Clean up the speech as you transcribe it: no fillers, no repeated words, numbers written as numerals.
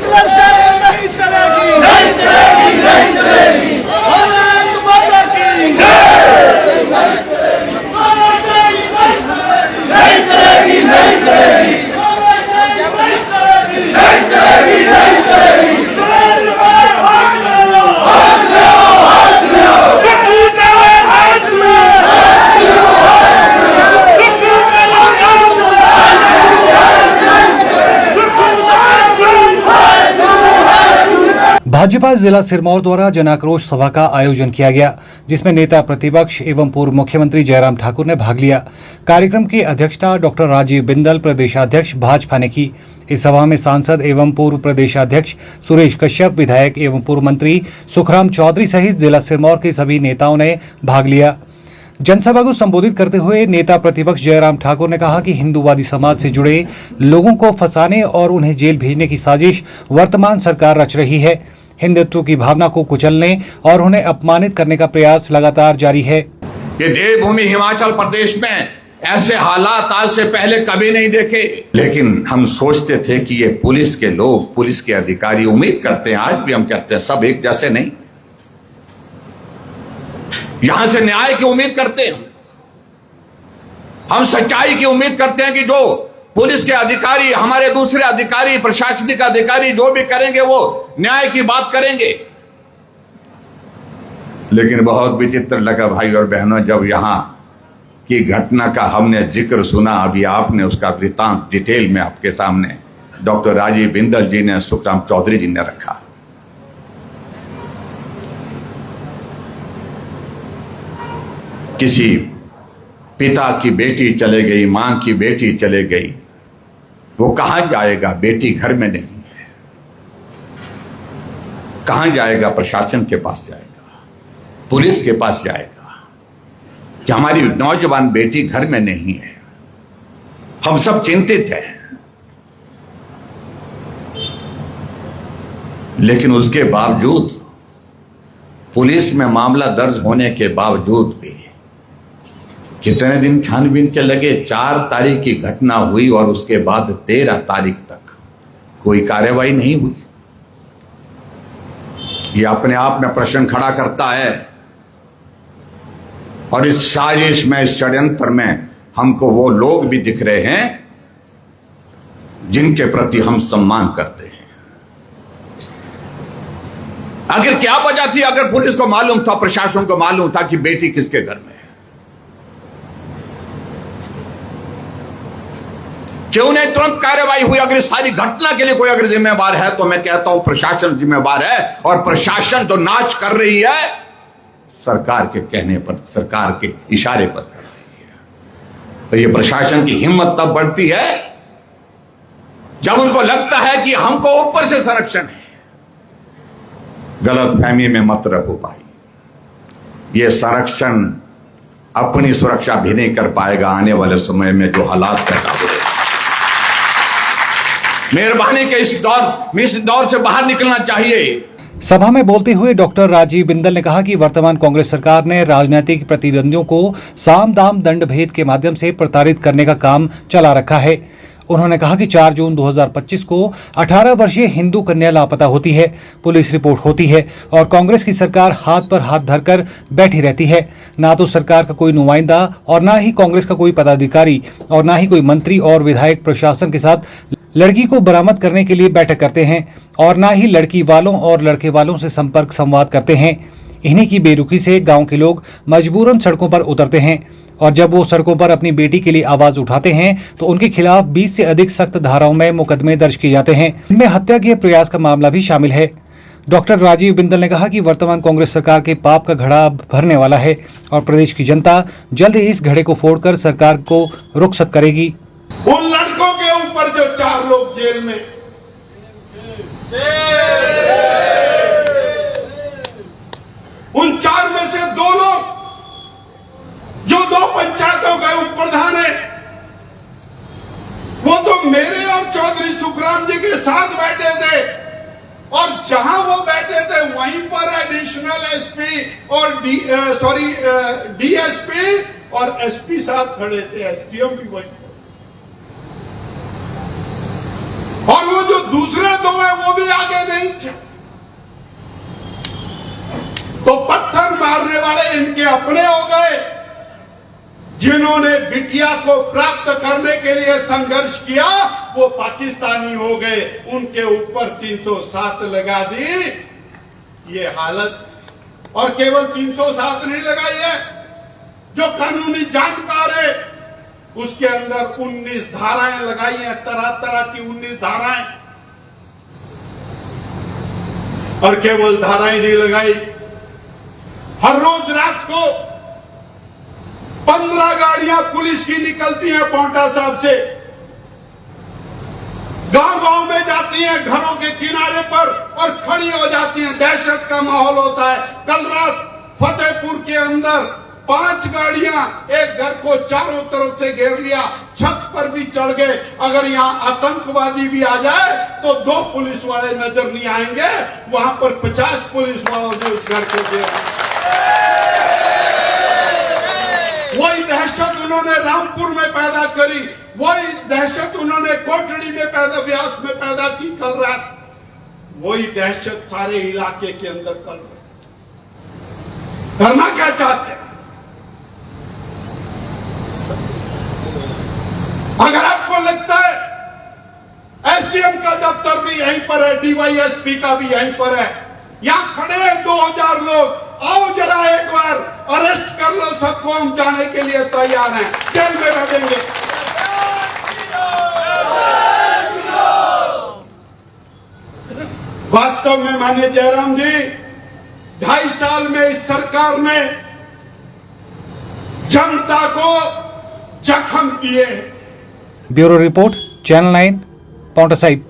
इंक्लाब नहीं चलेगी, नहीं चलेगी, नहीं चलेगी। भारत माता की जय। नहीं चलेगी, नहीं चलेगी। भाजपा जिला सिरमौर द्वारा जन आक्रोश सभा का आयोजन किया गया, जिसमें नेता प्रतिपक्ष एवं पूर्व मुख्यमंत्री जयराम ठाकुर ने भाग लिया। कार्यक्रम की अध्यक्षता डॉक्टर राजीव बिंदल, प्रदेशाध्यक्ष भाजपा ने की। इस सभा में सांसद एवं पूर्व प्रदेशाध्यक्ष सुरेश कश्यप, विधायक एवं पूर्व मंत्री सुखराम चौधरी सहित जिला सिरमौर के सभी नेताओं ने भाग लिया। जनसभा को संबोधित करते हुए नेता प्रतिपक्ष जयराम ठाकुर ने कहा कि हिंदूवादी समाज से जुड़े लोगों को फंसाने और उन्हें जेल भेजने की साजिश वर्तमान सरकार रच रही है। हिंदुत्व की भावना को कुचलने और उन्हें अपमानित करने का प्रयास लगातार जारी है। ये देवभूमि हिमाचल प्रदेश में ऐसे हालात आज से पहले कभी नहीं देखे, लेकिन हम सोचते थे कि ये पुलिस के लोग, पुलिस के अधिकारी उम्मीद करते हैं, आज भी हम कहते हैं, सब एक जैसे नहीं। यहां से न्याय की उम्मीद करते हैं, हम सच्चाई की उम्मीद करते हैं कि जो पुलिस के अधिकारी, हमारे दूसरे अधिकारी, प्रशासनिक अधिकारी जो भी करेंगे वो न्याय की बात करेंगे। लेकिन बहुत विचित्र लगा भाई और बहनों, जब यहां की घटना का हमने जिक्र सुना, अभी आपने उसका वृतांत डिटेल में आपके सामने डॉक्टर राजीव बिंदल जी ने, सुखराम चौधरी जी ने रखा। किसी पिता की बेटी चले गई, मां की बेटी चले गई, वो कहां जाएगा? बेटी घर में नहीं है, कहां जाएगा? प्रशासन के पास जाएगा, पुलिस के पास जाएगा कि हमारी नौजवान बेटी घर में नहीं है। हम सब चिंतित हैं, लेकिन उसके बावजूद, पुलिस में मामला दर्ज होने के बावजूद भी कितने दिन छानबीन के लगे। 4 तारीख की घटना हुई और उसके बाद 13 तारीख तक कोई कार्रवाई नहीं हुई। ये अपने आप में प्रश्न खड़ा करता है। और इस साजिश में, इस षड्यंत्र में हमको वो लोग भी दिख रहे हैं जिनके प्रति हम सम्मान करते हैं। आखिर क्या वजह थी? अगर पुलिस को मालूम था, प्रशासन को मालूम था कि बेटी किसके घर में है, क्यों नहीं तुरंत कार्रवाई हुई? अगर इस सारी घटना के लिए कोई अगर जिम्मेवार है तो मैं कहता हूं प्रशासन जिम्मेवार है। और प्रशासन जो नाच कर रही है, सरकार के कहने पर, सरकार के इशारे पर कर रही है। तो ये प्रशासन की हिम्मत तब बढ़ती है जब उनको लगता है कि हमको ऊपर से संरक्षण है। गलतफहमी में मत रहो भाई, ये संरक्षण अपनी सुरक्षा भी नहीं कर पाएगा आने वाले समय में जो हालात पैदा हो रहे हैं। मेहरबानी के इस दौर से बाहर निकलना चाहिए। सभा में बोलते हुए डॉक्टर राजीव बिंदल ने कहा कि वर्तमान कांग्रेस सरकार ने राजनीतिक प्रतिद्वंदियों को साम दाम दंड भेद के माध्यम से प्रताड़ित करने का काम चला रखा है। उन्होंने कहा कि 4 जून 2025 को 18 वर्षीय हिंदू कन्या लापता होती है, पुलिस रिपोर्ट होती है और कांग्रेस की सरकार हाथ पर हाथ धरकर बैठी रहती है। ना तो सरकार का कोई नुमाइंदा और ना ही कांग्रेस का कोई पदाधिकारी और ना ही कोई मंत्री और विधायक प्रशासन के साथ लड़की को बरामद करने के लिए बैठक करते हैं और ना ही लड़की वालों और लड़के वालों से संपर्क संवाद करते हैं। इन्हीं की बेरुखी से गांव के लोग मजबूरन सड़कों पर उतरते हैं और जब वो सड़कों पर अपनी बेटी के लिए आवाज उठाते हैं तो उनके खिलाफ 20 से अधिक सख्त धाराओं में मुकदमे दर्ज किए जाते हैं। इनमें हत्या के प्रयास का मामला भी शामिल है। डॉक्टर राजीव बिंदल ने कहा कि वर्तमान कांग्रेस सरकार के पाप का घड़ा भरने वाला है और प्रदेश की जनता जल्द ही इस घड़े को फोड़कर सरकार को रुखसत करेगी। उन लड़कों के ऊपर जो 4 लोग जेल में, उन 4 में से 2 लोग जो 2 पंचायतों के उप प्रधान है, वो तो मेरे और चौधरी सुखराम जी के साथ बैठे थे और जहां वो बैठे थे वहीं पर एडिशनल एसपी और डीएसपी और एसपी साहब खड़े थे, एसडीएम भी वहीं। और वो जो दूसरे 2 हैं वो भी आज अपने हो गए। जिन्होंने बिटिया को प्राप्त करने के लिए संघर्ष किया वो पाकिस्तानी हो गए, उनके ऊपर 307 लगा दी। ये हालत, और केवल 307 नहीं लगाई है, जो कानूनी जानकार है उसके अंदर 19 धाराएं लगाई हैं, तरह तरह की 19 धाराएं। और केवल धाराएं नहीं लगाई, हर रोज रात को 15 गाड़ियां पुलिस की निकलती हैं पांवटा साहब से, गांव गांव में जाती हैं, घरों के किनारे पर और खड़ी हो जाती हैं। दहशत का माहौल होता है। कल रात फतेहपुर के अंदर 5 गाड़ियां एक घर को चारों तरफ से घेर लिया, छत पर भी चढ़ गए। अगर यहां आतंकवादी भी आ जाए तो 2 पुलिस वाले नजर नहीं आएंगे, वहां पर 50 पुलिस वालों ने उस घर को घेरा। वही दहशत उन्होंने रामपुर में पैदा करी, वही दहशत उन्होंने कोटड़ी में पैदा, व्यास में पैदा की कल रात, वही दहशत सारे इलाके के अंदर कर रहे। करना क्या चाहते हैं? अगर आपको लगता है एसडीएम का दफ्तर भी यहीं पर है, डीवाईएसपी का भी यहीं पर है, यहां खड़े हैं 2000 लोग, आओ जरा एक बार अरेस्ट कर लो सबको, हम जाने के लिए तैयार हैं, जेल में भेजेंगे। वास्तव में माननीय जयराम जी, 2.5 साल में इस सरकार ने जनता को जख्म दिए। Bureau report, channel 9, Paonta Sahib.